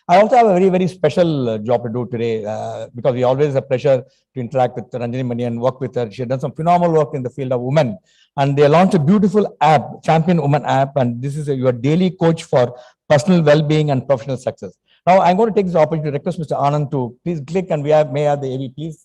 I also have a very, very special job to do today because we always have pleasure to interact with Ranjini Mani and work with her. She has done some phenomenal work in the field of women. And they launched a beautiful app, ChampionWoman app. And this is your daily coach for personal well-being and professional success. Now, I'm going to take this opportunity to request Mr. Anand to please click and may I have the AV, please.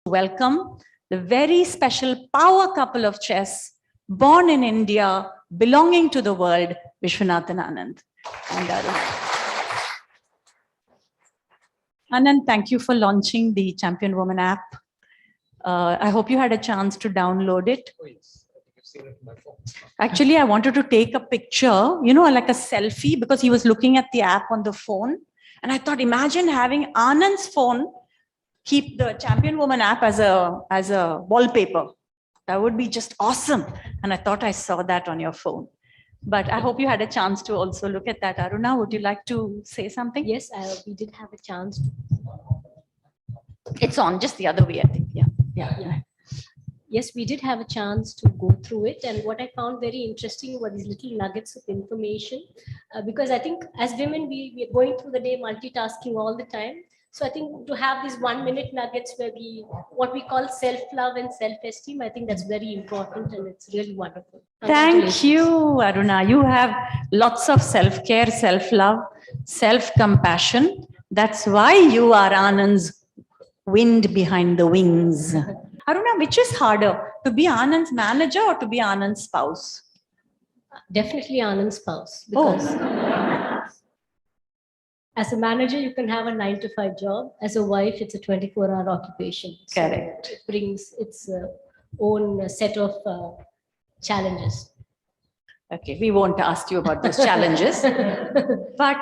Welcome the very special power couple of chess, born in India, belonging to the world, Viswanathan Anand and Arun. Anand, thank you for launching the ChampionWoman app. I hope you had a chance to download it. Oh, yes. I think I've seen it on my phone. Actually, I wanted to take a picture, you know, like a selfie, because he was looking at the app on the phone. And I thought, imagine having Anand's phone keep the ChampionWoman app as a wallpaper. That would be just awesome. And I thought I saw that on your phone. But I hope you had a chance to also look at that. Aruna, would you like to say something? Yes, we did have a chance. It's on just the other way, I think. Yeah. Yes, we did have a chance to go through it. And what I found very interesting were these little nuggets of information. Because I think as women, we are going through the day multitasking all the time. So I think to have these 1 minute nuggets where what we call self-love and self-esteem, I think that's very important and it's really wonderful. Thank you, Aruna. You have lots of self-care, self-love, self-compassion. That's why you are Anand's wind behind the wings. Aruna, which is harder, to be Anand's manager or to be Anand's spouse? Definitely Anand's spouse. Because as a manager, you can have a 9-to-5 job. As a wife, it's a 24-hour occupation. So Correct. it brings its own set of challenges. Okay, we won't ask you about those challenges. But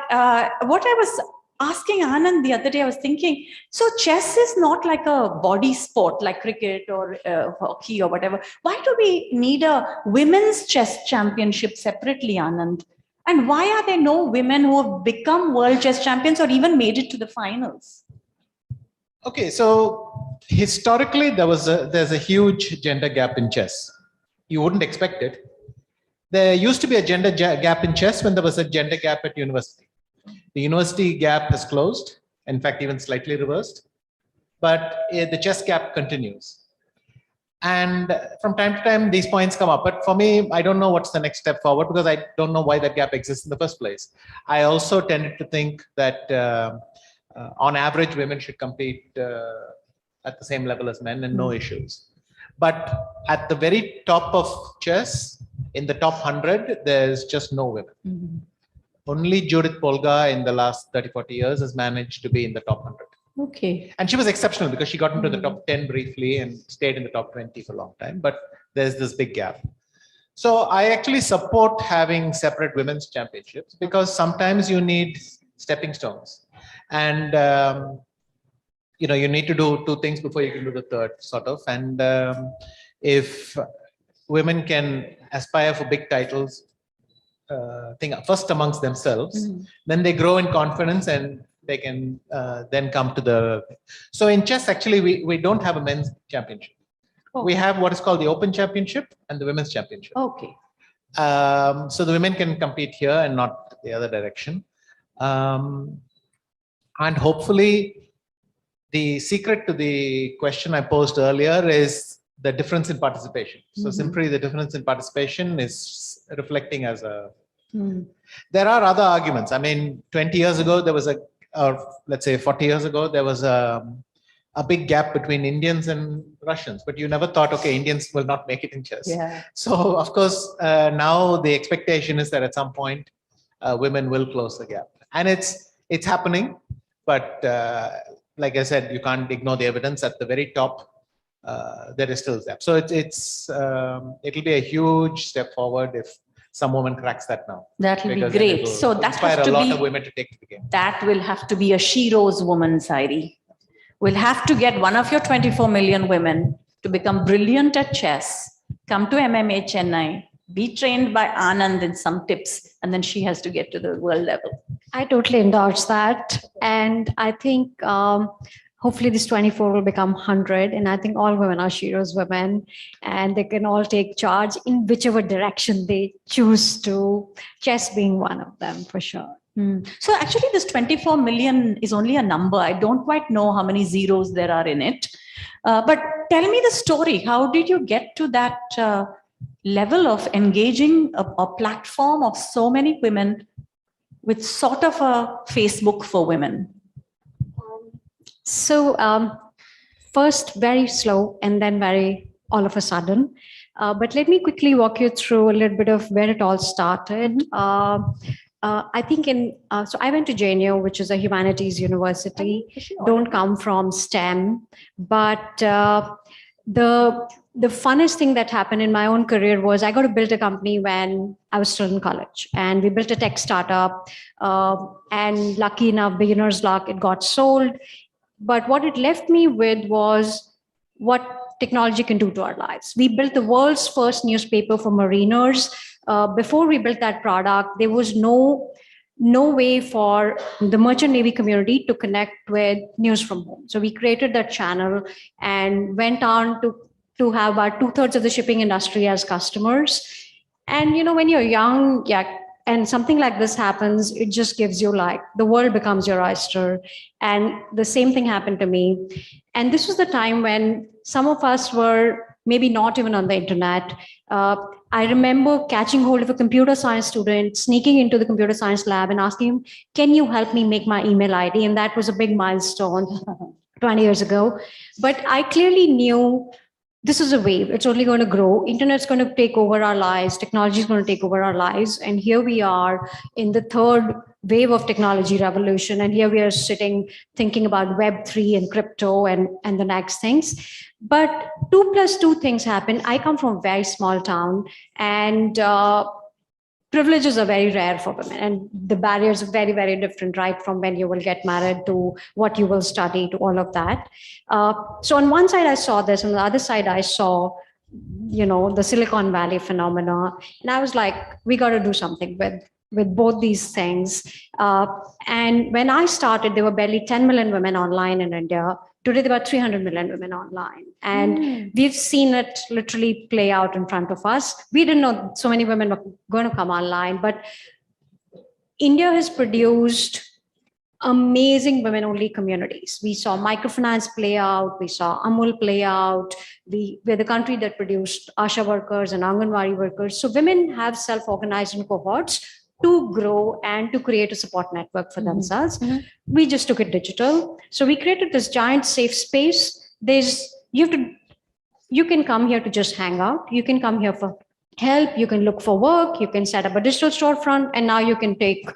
what I was asking Anand the other day, I was thinking, so chess is not like a body sport like cricket or hockey or whatever. Why do we need a women's chess championship separately, Anand? And why are there no women who have become world chess champions or even made it to the finals? Okay, so historically there's a huge gender gap in chess. You wouldn't expect it. There used to be a gender gap in chess when there was a gender gap at university. The university gap has closed, in fact, even slightly reversed, but the chess gap continues. And from time to time, these points come up. But for me, I don't know what's the next step forward because I don't know why that gap exists in the first place. I also tended to think that on average, women should compete at the same level as men and no issues. But at the very top of chess, in the top 100, there's just no women. Only Judith Polgar in the last 30-40 years has managed to be in the top 100. Okay. And she was exceptional because she got into the top 10 briefly and stayed in the top 20 for a long time. But there's this big gap. So I actually support having separate women's championships because sometimes you need stepping stones. And, you need to do two things before you can do the third, sort of. And if women can aspire for big titles, first amongst themselves, then they grow in confidence and they can then come to the... So in chess, actually, we don't have a men's championship. Oh. We have what is called the Open Championship and the Women's Championship. Okay. So the women can compete here and not the other direction. And hopefully, the secret to the question I posed earlier is the difference in participation. So simply the difference in participation is reflecting as a... There are other arguments. I mean, 20 years ago, there was or let's say 40 years ago, there was a big gap between Indians and Russians, but you never thought, okay, Indians will not make it in chess. Yeah. So of course, now the expectation is that at some point, women will close the gap. And it's happening. But like I said, you can't ignore the evidence. At the very top, there is still that. So it'll be a huge step forward if some woman cracks that now. That will be Because then it great. will So that inspire has a to lot be, of women to take to the game. that will have to be a Shero's woman, Sairi. We'll have to get one of your 24 million women to become brilliant at chess, come to MMA Chennai, be trained by Anand in some tips, and then she has to get to the world level. I totally endorse that. And I think hopefully this 24 will become 100. And I think all women are Shero's women and they can all take charge in whichever direction they choose to, chess being one of them for sure. So actually this 24 million is only a number. I don't quite know how many zeros there are in it. But tell me the story. How did you get to that level of engaging a platform of so many women with sort of a Facebook for women? So first very slow and then very all of a sudden. But let me quickly walk you through a little bit of where it all started. I think so I went to JNU, which is a humanities university. Don't come from STEM, but the funnest thing that happened in my own career was I got to build a company when I was still in college, and we built a tech startup. And lucky enough, beginner's luck, it got sold. But what it left me with was what technology can do to our lives. We built the world's first newspaper for mariners. Before we built that product, there was no way for the merchant navy community to connect with news from home. So we created that channel and went on to have about 2/3 of the shipping industry as customers. And when you're young, and something like this happens, it just gives you like the world becomes your oyster. And the same thing happened to me. And this was the time when some of us were maybe not even on the internet. I remember catching hold of a computer science student, sneaking into the computer science lab and asking him, can you help me make my email ID? And that was a big milestone 20 years ago. But I clearly knew this is a wave. It's only going to grow. Internet's going to take over our lives. Technology is going to take over our lives. And here we are in the third wave of technology revolution. And here we are sitting thinking about Web3 and crypto and the next things. But 2 + 2 things happen. I come from a very small town, and privileges are very rare for women, and the barriers are very, very different, right? From when you will get married to what you will study to all of that. So on one side, I saw this. On the other side, I saw, the Silicon Valley phenomena. And I was like, we got to do something with both these things. And when I started, there were barely 10 million women online in India. Today, there are 300 million women online. And we've seen it literally play out in front of us. We didn't know so many women were going to come online, but India has produced amazing women-only communities. We saw microfinance play out. We saw Amul play out. We're the country that produced Asha workers and Anganwadi workers. So women have self-organized in cohorts to grow and to create a support network for themselves. We just took it digital. So we created this giant safe space. You can come here to just hang out. You can come here for help. You can look for work. You can set up a digital storefront, and now you can take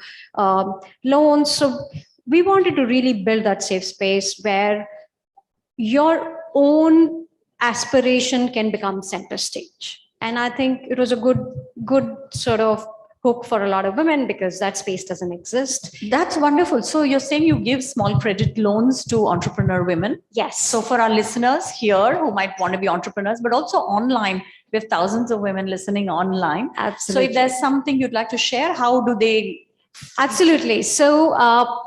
loans. So we wanted to really build that safe space where your own aspiration can become center stage. And I think it was a good sort of hook for a lot of women because that space doesn't exist. That's wonderful. So you're saying you give small credit loans to entrepreneur women? Yes. So for our listeners here who might want to be entrepreneurs, but also online, we have thousands of women listening online. Absolutely. So if there's something you'd like to share, how do they? Absolutely. So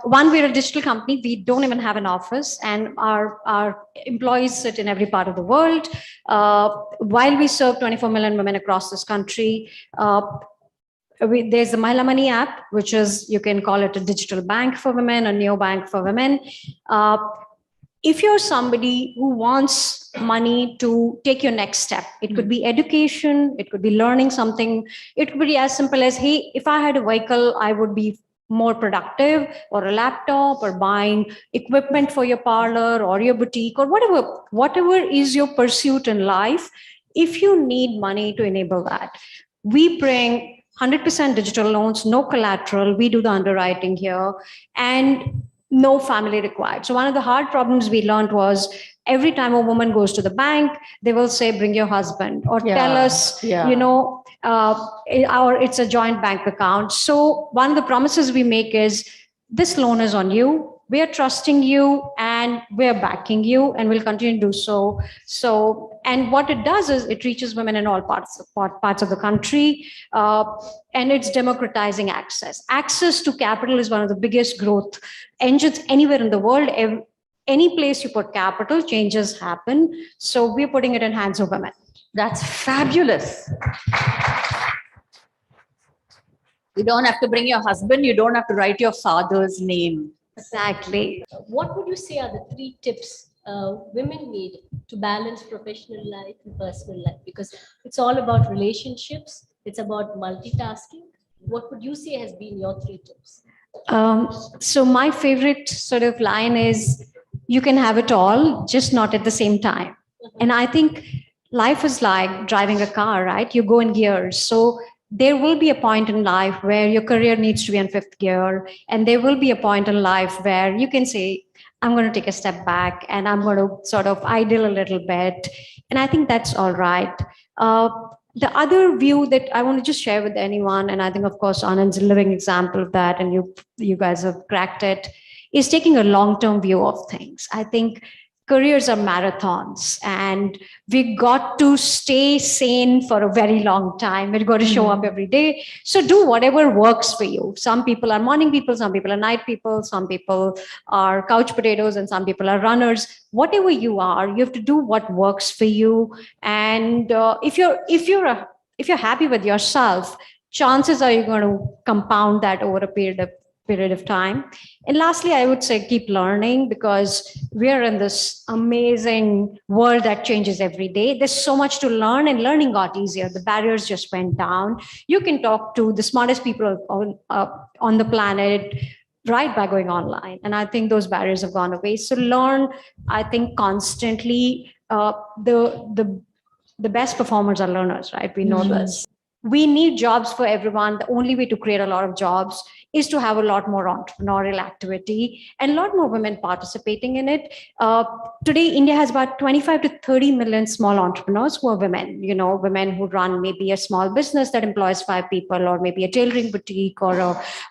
one, we're a digital company. We don't even have an office, and our employees sit in every part of the world. While we serve 24 million women across this country, there's the Mahila Money app, which is, you can call it a digital bank for women, a neobank for women. If you're somebody who wants money to take your next step, it could be education, it could be learning something. It could be as simple as, hey, if I had a vehicle, I would be more productive, or a laptop, or buying equipment for your parlor or your boutique, or whatever is your pursuit in life. If you need money to enable that, we bring 100% digital loans, no collateral. We do the underwriting here. And no family required. So one of the hard problems we learned was every time a woman goes to the bank, they will say, bring your husband, or tell us, or it's a joint bank account. So one of the promises we make is, this loan is on you. We are trusting you and we're backing you, and we'll continue to do so. And what it does is it reaches women in all parts of the country, and it's democratizing access. Access to capital is one of the biggest growth engines anywhere in the world. Any place you put capital, changes happen. So we're putting it in hands of women. That's fabulous. You don't have to bring your husband. You don't have to write your father's name. Exactly. What would you say are the 3 tips women need to balance professional life and personal life? Because it's all about relationships. It's about multitasking. What would you say has been your 3 tips? So my favorite sort of line is, you can have it all, just not at the same time. And I think life is like driving a car, right? You go in gears. So there will be a point in life where your career needs to be in 5th gear. And there will be a point in life where you can say, I'm going to take a step back and I'm going to sort of idle a little bit. And I think that's all right. The other view that I want to just share with anyone, and I think, of course, Anand's a living example of that, and you guys have cracked it, is taking a long-term view of things. I think careers are marathons, and we got to stay sane for a very long time. We've got to show up every day. So do whatever works for you. Some people are morning people, some people are night people, some people are couch potatoes, and some people are runners. Whatever you are, you have to do what works for you. And if you're happy with yourself, chances are you're going to compound that over a period of time. And lastly, I would say keep learning, because we're in this amazing world that changes every day. There's so much to learn, and learning got easier. The barriers just went down. You can talk to the smartest people on the planet right by going online. And I think those barriers have gone away. So learn, I think, constantly. The best performers are learners, right? We know this. We need jobs for everyone. The only way to create a lot of jobs is to have a lot more entrepreneurial activity and a lot more women participating in it. Today, India has about 25 to 30 million small entrepreneurs who are women, women who run maybe a small business that employs 5 people, or maybe a tailoring boutique, or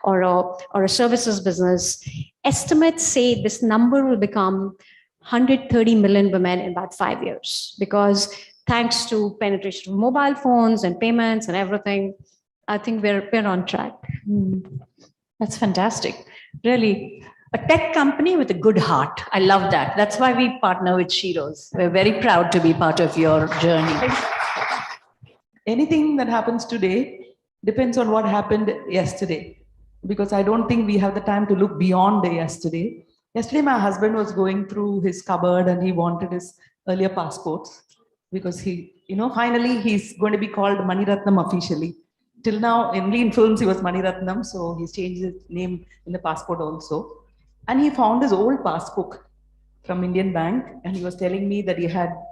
a services business. Estimates say this number will become 130 million women in about 5 years, because thanks to penetration of mobile phones and payments and everything, I think we're on track. That's fantastic. Really, a tech company with a good heart. I love that. That's why we partner with Shiro's. We're very proud to be part of your journey. Anything that happens today depends on what happened yesterday, because I don't think we have the time to look beyond the yesterday. Yesterday, my husband was going through his cupboard and he wanted his earlier passports, because he, finally he's going to be called Maniratnam officially. Till now, only in films he was Maniratnam, so he's changed his name in the passport also. And he found his old passbook from Indian Bank, and he was telling me that he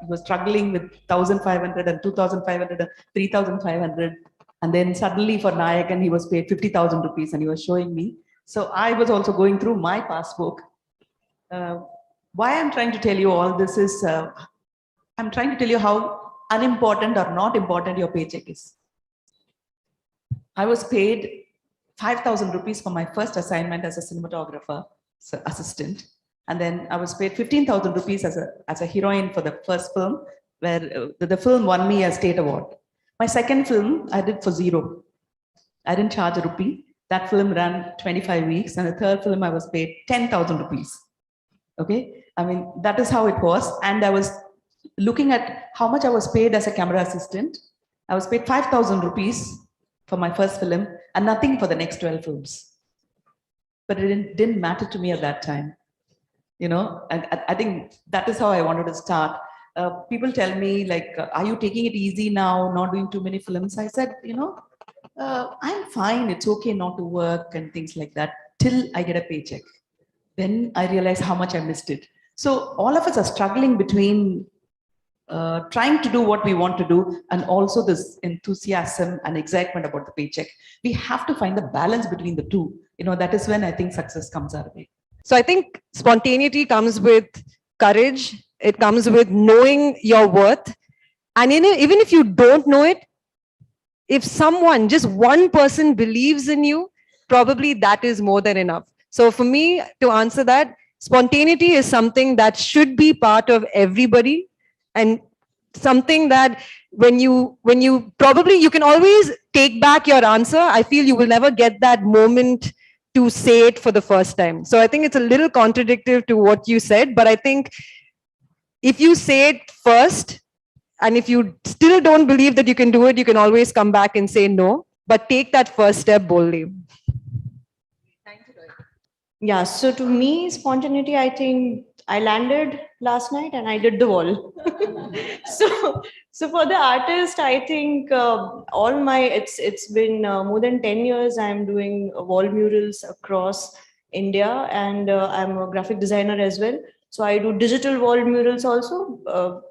was struggling with 1,500 and 2,500 and 3,500. And then suddenly for Nayakan, he was paid 50,000 rupees, and he was showing me. So I was also going through my passbook. Why I'm trying to tell you all this is, I'm trying to tell you how unimportant or not important your paycheck is. I was paid 5,000 rupees for my first assignment as a cinematographer assistant. And then I was paid 15,000 rupees as a heroine for the first film, where the film won me a state award. My second film, I did for 0. I didn't charge a rupee. That film ran 25 weeks. And the third film, I was paid 10,000 rupees. Okay. I mean, that is how it was. And I was looking at how much I was paid as a camera assistant. I was paid 5,000 rupees for my first film and nothing for the next 12 films. But it didn't matter to me at that time. And I think that is how I wanted to start. People tell me, like, are you taking it easy now, not doing too many films? I said, I'm fine. It's okay not to work and things like that till I get a paycheck. Then I realize how much I missed it. So all of us are struggling between trying to do what we want to do and also this enthusiasm and excitement about the paycheck. We have to find the balance between the two. That is when I think success comes our way. So I think spontaneity comes with courage. It comes with knowing your worth. And even if you don't know it, if someone, just one person believes in you, probably that is more than enough. So for me, to answer that, spontaneity is something that should be part of everybody, and something that when you probably, you can always take back your answer. I feel you will never get that moment to say it for the first time. So I think it's a little contradictory to what you said, but I think if you say it first, and if you still don't believe that you can do it, you can always come back and say no, but take that first step boldly. Yeah, so to me, spontaneity, I think I landed last night and I did the wall. so for the artist, I think it's been more than 10 years I'm doing wall murals across India, and I'm a graphic designer as well. So I do digital wall murals also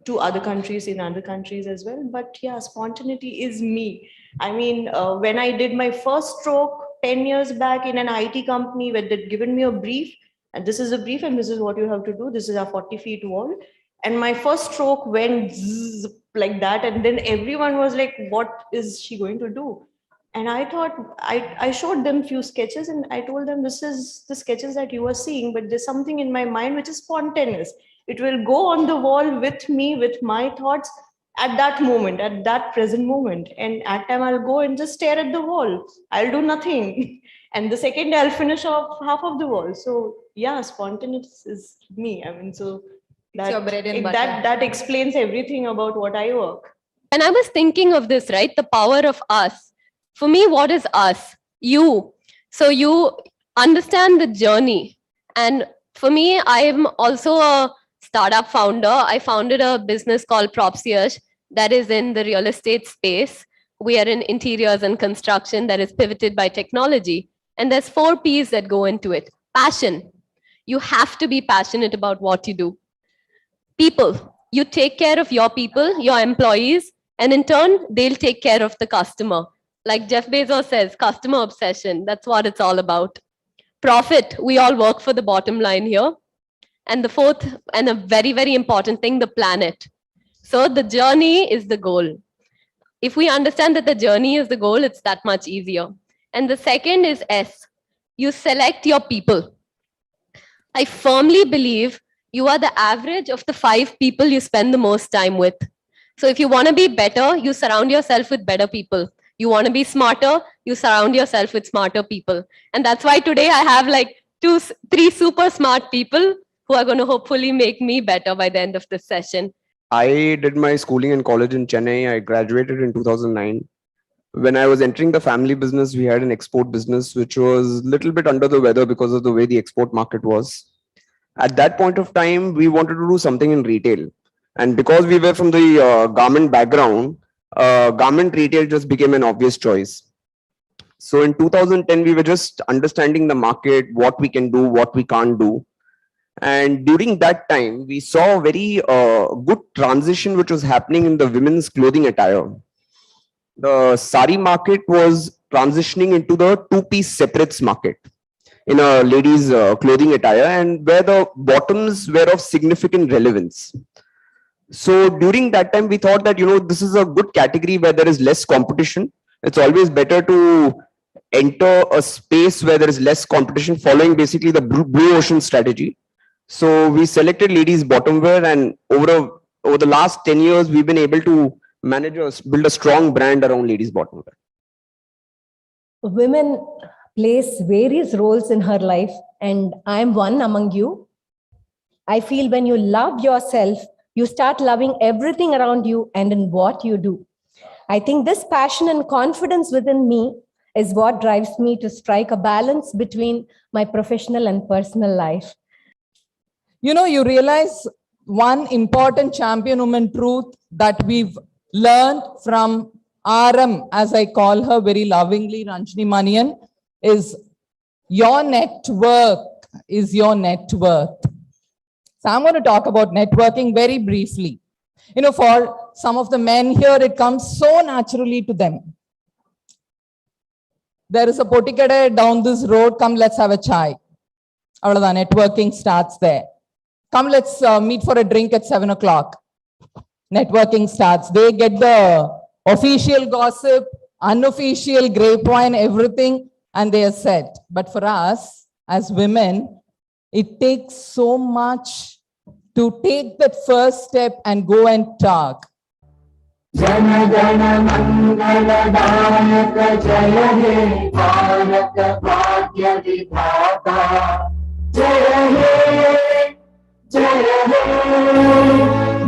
to other countries, in other countries as well. But yeah, spontaneity is me. I mean, when I did my first stroke 10 years back in an IT company where they'd given me a brief, and this is a brief and this is what you have to do. This is a 40 feet wall. And my first stroke went zzz, like that. And then everyone was like, what is she going to do? And I thought, I showed them few sketches and I told them, this is the sketches that you are seeing, but there's something in my mind which is spontaneous. It will go on the wall with me, with my thoughts at that moment, at that present moment. And at time I'll go and just stare at the wall. I'll do nothing. And the second I'll finish off half of the wall. So yeah, spontaneous is me. I mean, so that explains everything about what I work. And I was thinking of this, right? The power of us. For me, what is us? You. So you understand the journey. And for me, I am also a startup founder. I founded a business called Proceedings that is in the real estate space. We are in interiors and construction that is pivoted by technology. And there's 4 P's that go into it. Passion. You have to be passionate about what you do. People. You take care of your people, your employees, and in turn, they'll take care of the customer. Like Jeff Bezos says, customer obsession. That's what it's all about. Profit. We all work for the bottom line here. And the 4th, and a very, very important thing, the planet. So the journey is the goal. If we understand that the journey is the goal, it's that much easier. And the second is S. You select your people. I firmly believe you are the average of the 5 people you spend the most time with. So if you want to be better, you surround yourself with better people. You want to be smarter, you surround yourself with smarter people. And that's why today I have like 2-3 super smart people who are going to hopefully make me better by the end of this session. I did my schooling in college in Chennai. I graduated in 2009. When I was entering the family business, we had an export business, which was a little bit under the weather because of the way the export market was. At that point of time, we wanted to do something in retail. And because we were from the garment background, garment retail just became an obvious choice. So in 2010, we were just understanding the market, what we can do, what we can't do. And during that time, we saw a very good transition which was happening in the women's clothing attire. The sari market was transitioning into the 2-piece separates market in a ladies' clothing attire, and where the bottoms were of significant relevance. So during that time, we thought that, this is a good category where there is less competition. It's always better to enter a space where there is less competition, following basically the blue ocean strategy. So we selected ladies bottom wear, and over the last 10 years, we've been able to build a strong brand around ladies bottom wear. Women plays various roles in her life, and I'm one among you. I feel when you love yourself, you start loving everything around you and in what you do. I think this passion and confidence within me is what drives me to strike a balance between my professional and personal life. You realize one important champion woman truth that we've learned from RM, as I call her very lovingly, Ranjini Manian, is your network is your net worth. So I'm going to talk about networking very briefly. For some of the men here, it comes so naturally to them. There is a potikade down this road, come let's have a chai. Avladhan, networking starts there. Come, let's meet for a drink at 7 o'clock. Networking starts. They get the official gossip, unofficial grapevine, everything, and they are set. But for us as women, it takes so much to take that first step and go and talk. Jana Jana Mangala Danaka Jaya He Bharata Bhagya Vidhata Jaya He Jaya He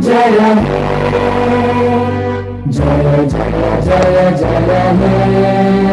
Jaya He Jaya Jaya Jaya Jaya He